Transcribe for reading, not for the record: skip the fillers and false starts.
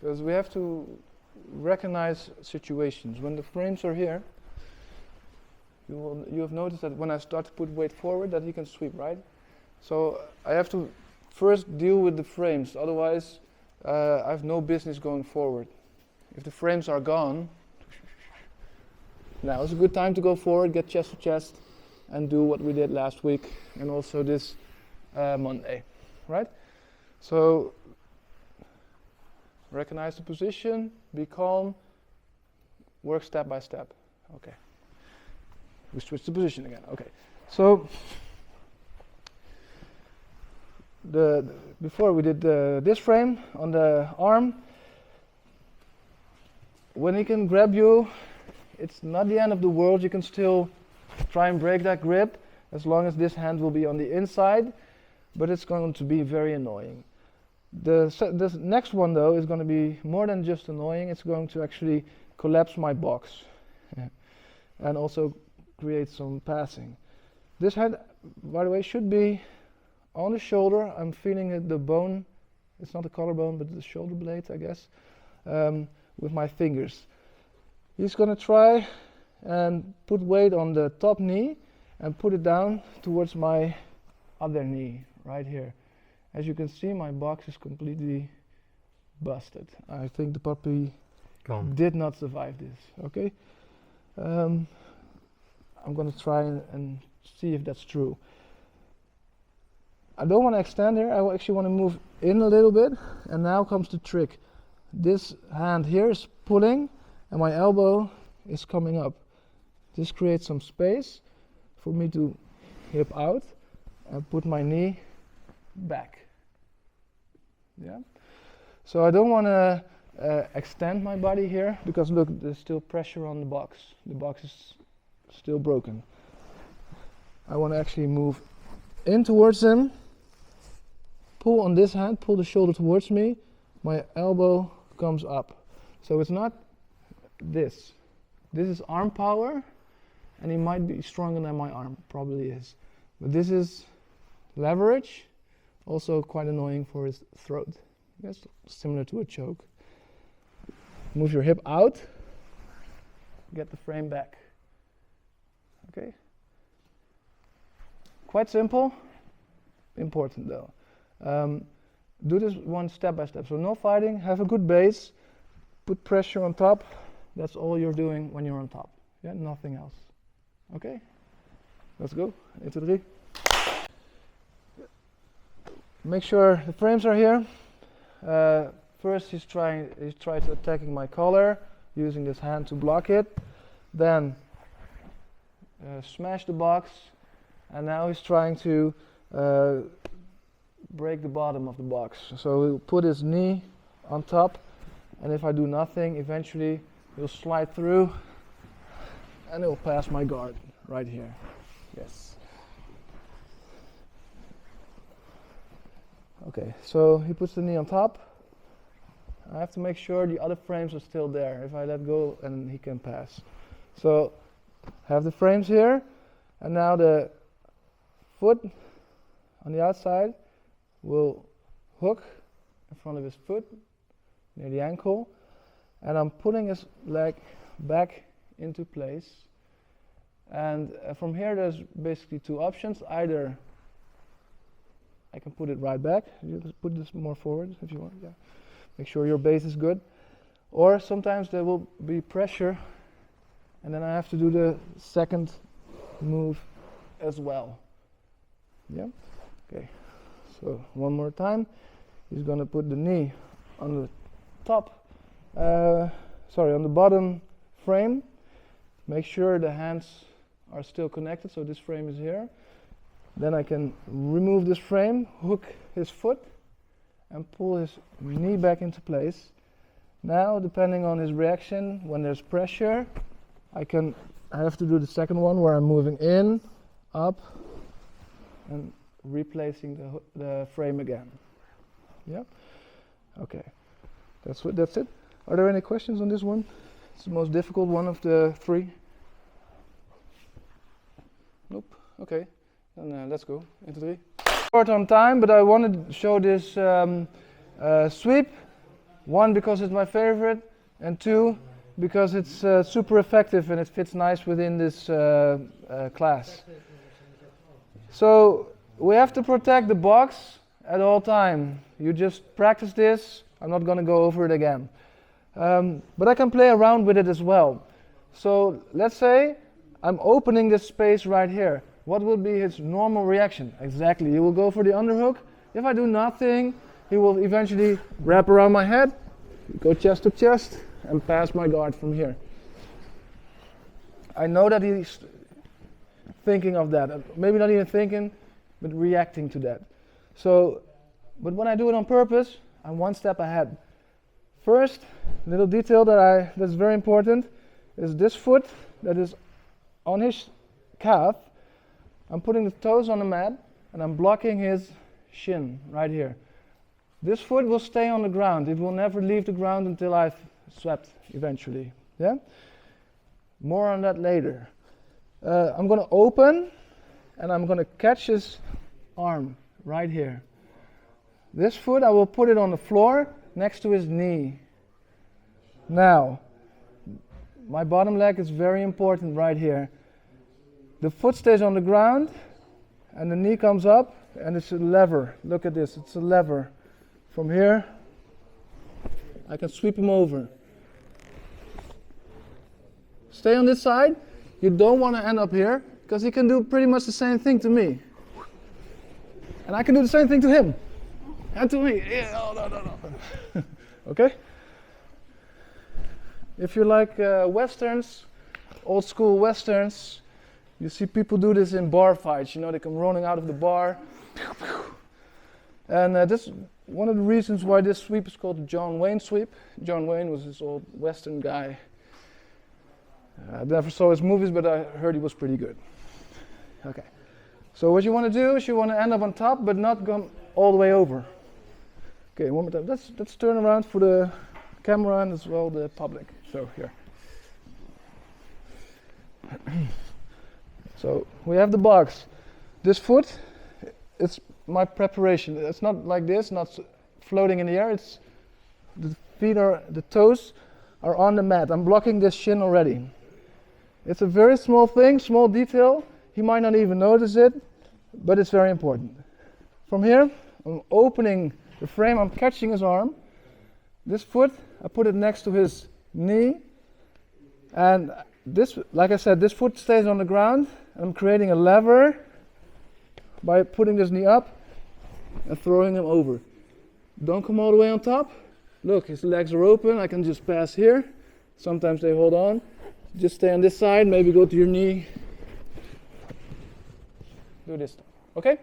because we have to recognize situations. When the frames are here, you have noticed that when I start to put weight forward, that he can sweep, right? So I have to first deal with the frames, otherwise I have no business going forward. If the frames are gone, now is a good time to go forward, get chest to chest, and do what we did last week and also this Monday, right? So recognize the position, be calm, work step by step. Okay. We switch the position again. Okay. So before we did this frame on the arm. When he can grab you, it's not the end of the world. You can still try and break that grip as long as this hand will be on the inside, but it's going to be very annoying. This next one though is going to be more than just annoying. It's going to actually collapse my box and also create some passing. This hand, by the way, should be on the shoulder. I'm feeling it, the bone. It's not the collarbone, but the shoulder blade, I guess, with my fingers. He's going to try and put weight on the top knee and put it down towards my other knee right here. As you can see, my box is completely busted. I think the puppy did not survive this. Okay, I'm going to try and see if that's true. I don't want to extend here. I actually want to move in a little bit, and now comes the trick. This hand here is pulling and my elbow is coming up. This creates some space for me to hip out and put my knee back. Yeah. So I don't want to extend my body here because look, there's still pressure on the box. The box is still broken. I want to actually move in towards him, pull on this hand, pull the shoulder towards me, my elbow comes up. So it's not this. This is arm power, and he might be stronger than my arm, probably is. But this is leverage, also quite annoying for his throat. Yes, similar to a choke. Move your hip out, get the frame back. Okay. Quite simple, important though. Do this one step by step. So no fighting, have a good base, put pressure on top. That's all you're doing when you're on top. Yeah, nothing else. Okay, let's go. 1, 2, 3. Make sure the frames are here. First he's trying to attacking my collar, using this hand to block it. Then smash the box, and now he's trying to break the bottom of the box. So he'll put his knee on top, and if I do nothing, eventually he'll slide through and he'll pass my guard right here. Yes. Okay, so he puts the knee on top. I have to make sure the other frames are still there. If I let go, and he can pass. So have the frames here, and now the foot on the outside will hook in front of his foot near the ankle, and I'm pulling his leg back into place. And from here there's basically two options. Either I can put it right back. You just put this more forward if you want. Yeah. Make sure your base is good. Or sometimes there will be pressure, and then I have to do the second move as well. Yeah. Okay. So one more time. He's gonna put the knee on the top, on the bottom frame. Make sure the hands are still connected, so this frame is here. Then I can remove this frame, hook his foot, and pull his knee back into place. Now, depending on his reaction, when there's pressure, I have to do the second one where I'm moving in, up, and replacing the frame again. Yeah? Okay. That's it. Are there any questions on this one? It's the most difficult one of the 3. Nope. Okay. Then let's go. 1, 2, 3. Short on time, but I wanted to show this sweep One, because it's my favorite, and two, because it's super effective and it fits nice within this class. So we have to protect the box at all time. You just practice this. I'm not going to go over it again. But I can play around with it as well. So let's say I'm opening this space right here. What will be his normal reaction? Exactly, he will go for the underhook. If I do nothing, he will eventually wrap around my head, go chest to chest, and pass my guard from here. I know that he's thinking of that. Maybe not even thinking, but reacting to that. So, but when I do it on purpose, I'm one step ahead. First, little detail that's very important is this foot that is on his calf. I'm putting the toes on the mat and I'm blocking his shin right here. This foot will stay on the ground. It will never leave the ground until I've swept eventually. Yeah? More on that later. I'm going to open and I'm going to catch his arm right here. This foot I will put it on the floor next to his knee. Now, my bottom leg is very important right here. The foot stays on the ground and the knee comes up and it's a lever. Look at this, it's a lever. From here, I can sweep him over. Stay on this side. You don't want to end up here because he can do pretty much the same thing to me. And I can do the same thing to him. And to me. Yeah, oh, no. Okay? If you like westerns, old school westerns, you see people do this in bar fights. You know, they come running out of the bar. And this is one of the reasons why this sweep is called the John Wayne sweep. John Wayne was this old western guy. I never saw his movies, but I heard he was pretty good. Okay. So what you want to do is you want to end up on top, but not go all the way over. Okay, one more time. Let's turn around for the camera and as well the public. So here. So we have the box. This foot, it's my preparation. It's not like this, not floating in the air. It's the toes are on the mat. I'm blocking this shin already. It's a very small thing, small detail. He might not even notice it, but it's very important. From here, I'm opening the frame. I'm catching his arm. This foot, I put it next to his knee, and this, like I said, this foot stays on the ground. I'm creating a lever by putting this knee up and throwing him over. Don't come all the way on top. Look, his legs are open. I can just pass here. Sometimes they hold on. Just stay on this side, maybe go to your knee. Do this stuff, okay?